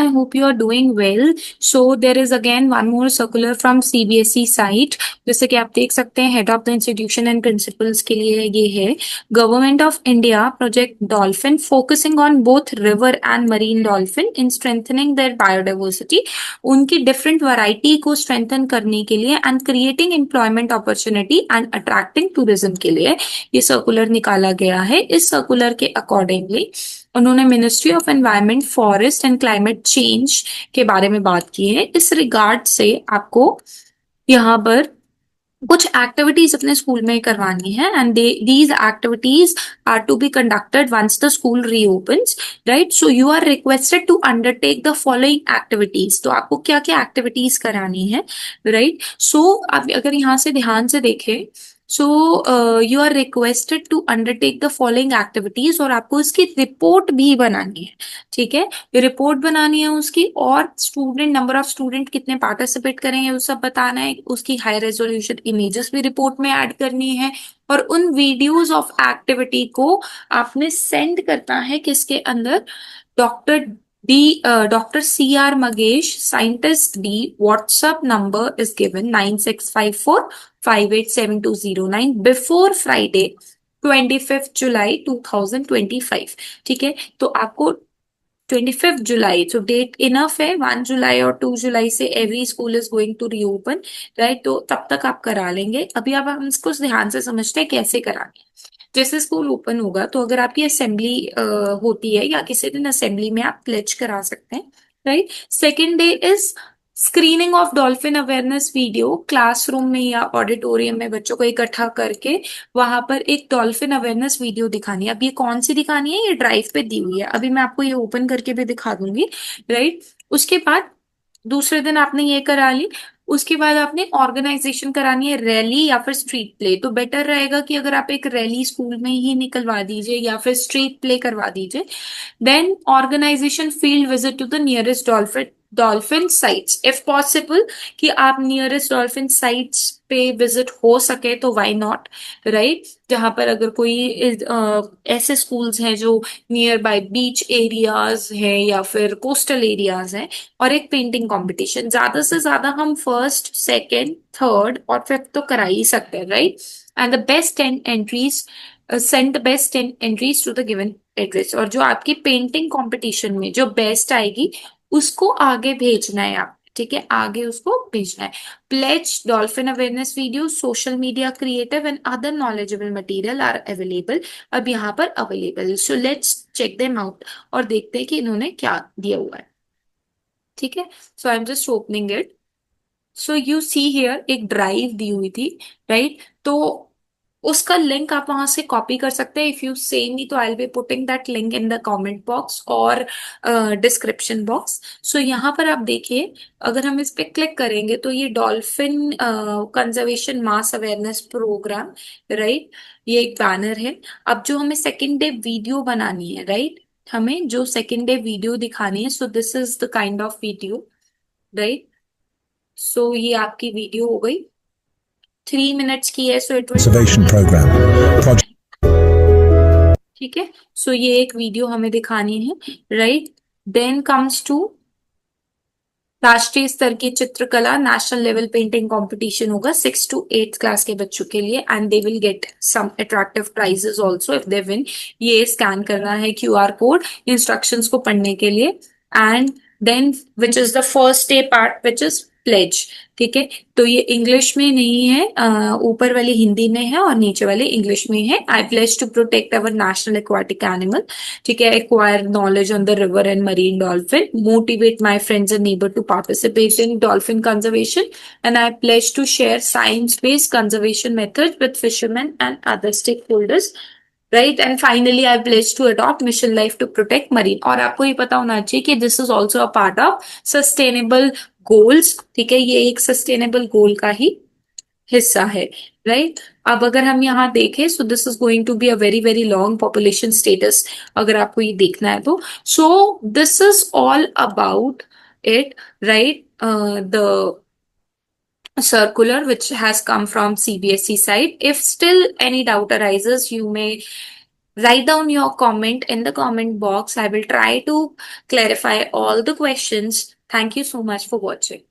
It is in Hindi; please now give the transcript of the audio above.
I hope you are doing well. So there is again one more circular from CBSE site. जैसे कि आप देख सकते हैं, head of the institution and principles के लिए ये है, government of India project dolphin focusing on both river and marine dolphin in strengthening their biodiversity. उनकी डिफरेंट वैरायटी को स्ट्रेंथन करने के लिए and creating employment opportunity and attracting tourism के लिए ये सर्कुलर निकाला गया है। इस सर्कुलर के अकॉर्डिंगली उन्होंने ministry of environment, forest and climate change के बारे में बात की है। इस रिगार्ड से आपको यहाँ पर कुछ एक्टिविटीज अपने स्कूल में करवानी है and these activities are to be conducted once the school reopens, right. So you are requested to undertake the following activities. तो आपको क्या क्या एक्टिविटीज करानी है, राइट। सो आप अगर यहाँ से ध्यान से देखें, so you are requested to undertake the following activities और आपको इसकी रिपोर्ट भी बनानी है, ठीक है। रिपोर्ट बनानी है उसकी, और स्टूडेंट, नंबर ऑफ स्टूडेंट कितने पार्टिसिपेट करेंगे वो सब बताना है। उसकी हाई रेजोल्यूशन इमेजेस भी रिपोर्ट में ऐड करनी है, और उन वीडियोस ऑफ एक्टिविटी को आपने सेंड करना है किसके अंदर, doctor doctor CR Magesh, scientist D। WhatsApp number is given 9654587209 before Friday 25 जुलाई 2025, ठीक है। तो आपको 25 जुलाई, तो डेट इनफ है। 1 जुलाई और 2 जुलाई से every school is going to reopen, right. तो तब तक आप करा लेंगे। अभी अब हम इसको ध्यान से समझते हैं कैसे कराएंगे। जैसे स्कूल ओपन होगा तो अगर आपकी असेंबली होती है या किसी दिन असेंबली में आप प्लेज करा सकते हैं, right. Second day is screening of dolphin awareness video. Classroom में या ऑडिटोरियम में बच्चों को इकट्ठा करके वहां पर एक डॉल्फिन अवेयरनेस वीडियो दिखानी है। अब ये कौन सी दिखानी है, ये ड्राइव पे दी हुई है, अभी मैं आपको ये ओपन करके भी दिखा दूंगी, राइट। उसके बाद दूसरे दिन आपने ये करा ली, उसके बाद आपने ऑर्गेनाइजेशन करानी है, रैली या फिर स्ट्रीट प्ले। तो बेटर रहेगा कि अगर आप एक रैली स्कूल में ही निकलवा दीजिए या फिर स्ट्रीट प्ले करवा दीजिए। Then organisation field visit to the nearest dolphin sites if possible, कि आप नियरेस्ट डॉल्फिन साइट्स पे विजिट हो सके तो व्हाई नॉट, राइट। जहां पर अगर कोई ऐसे स्कूल्स हैं जो नियर बाय बीच एरियाज हैं या फिर कोस्टल एरियाज हैं, और एक पेंटिंग कंपटीशन। ज्यादा से ज्यादा हम फर्स्ट, सेकंड, थर्ड और फिफ्थ तो करा ही सकते हैं, right. And the best 10 entries, send the best 10 entries to the given address. और जो आपकी पेंटिंग कंपटीशन में जो बेस्ट आएगी उसको आगे भेजना है आप, ठीक है, आगे उसको भेजना है। Pledge dolphin awareness video, social media creative and other knowledgeable material are available. अब यहाँ पर available, so let's check them out और देखते हैं कि इन्होंने क्या दिया हुआ है, ठीक है। So I am just opening it. So you see here एक ड्राइव दी हुई थी, राइट। तो उसका लिंक आप वहां से कॉपी कर सकते हैं। इफ यू से मी तो I will be putting that link in the comment box और डिस्क्रिप्शन बॉक्स। सो यहाँ पर आप देखिए, अगर हम इस पे क्लिक करेंगे तो ये डॉल्फिन कंजर्वेशन मास अवेयरनेस प्रोग्राम, राइट, ये एक बैनर है। अब जो हमें सेकेंड डे वीडियो बनानी है, राइट, हमें जो सेकेंड डे वीडियो दिखानी है, so this is the kind of video, right. So ये आपकी वीडियो हो गई, 3 मिनट्स की है। So it will, Conservation Program. Project ठीक है। सो ये एक वीडियो हमें दिखानी है, राइट। देन कम्स टू राष्ट्रीय स्तर की चित्रकला नेशनल लेवल पेंटिंग कंपटीशन होगा 6 to 8 क्लास के बच्चों के लिए, and they will get some attractive prizes also if they win. ये स्कैन करना है QR कोड इंस्ट्रक्शंस को पढ़ने के लिए। And then which is the first day part which is pledge, ठीक है। तो ये इंग्लिश में नहीं है, ऊपर वाली हिंदी में है और नीचे वाली इंग्लिश में है। I pledge to protect our national aquatic animal, ठीक है, acquire knowledge on the river and marine dolphin, motivate my friends and neighbour to participate in dolphin conservation, and I pledge to share science based conservation method with fisherman and other stakeholders, right. And finally I pledge to adopt mission life to protect marine. और आपको ये पता होना चाहिए कि this is also a part of sustainable goals, ठीक है, ये एक सस्टेनेबल गोल का ही हिस्सा है, राइट। अब अगर हम यहाँ देखें, so this is going to be a very very long population status, अगर आपको ये देखना है तो। So this is all about it, right, the circular which has come from CBSE side. If still any doubt arises, you may Write down your comment in the comment box. I will try to clarify all the questions. Thank you so much for watching.